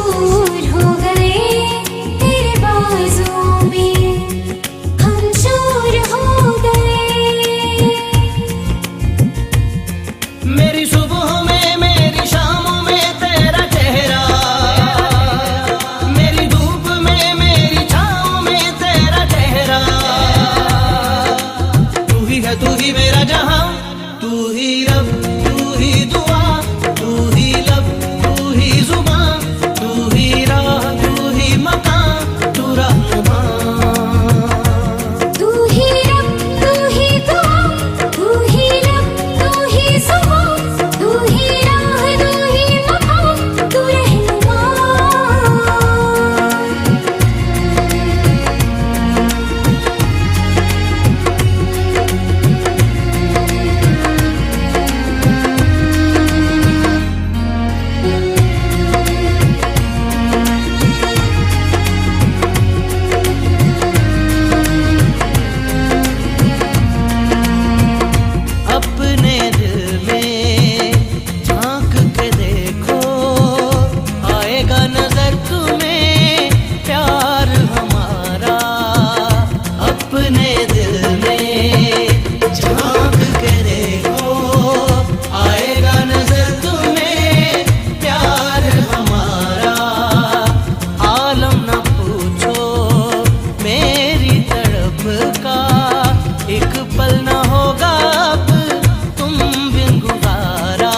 मशहूर हो गए तेरे बाजों में, हम चोर हो गए। मेरी सुबह में मेरी शामों में तेरा चेहरा, मेरी धूप में मेरी छाँव में तेरा चेहरा। तू ही मेरा जहां, तू ही रब, तू ही दुआ, तू ही लब, तू ही जुबान, तू ही राह, तू ही मकान, तू रहनुमा। तू ही रब, तू ही दुआ, तू ही लब, तू ही जुबान, तू ही राह, तू ही मकान, तू रहनुमा। अपने दिल में झांक के देखो, आएगा नजर तुम्हें प्यार हमारा। अपने दिल में झांक के देखो, आएगा नजर तुम्हें प्यार हमारा। आलम न पूछो मेरी तड़प का, एक पल न होगा अब तुम बिन गुजारा।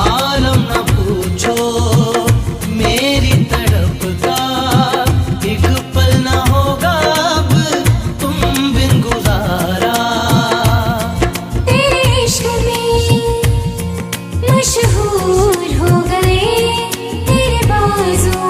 आलम न पूछो मेरी तड़प का, एक पल न होगा अब तुम बिन गुजारा। तेरे इश्क में मशहूर हो गए तेरे बाजों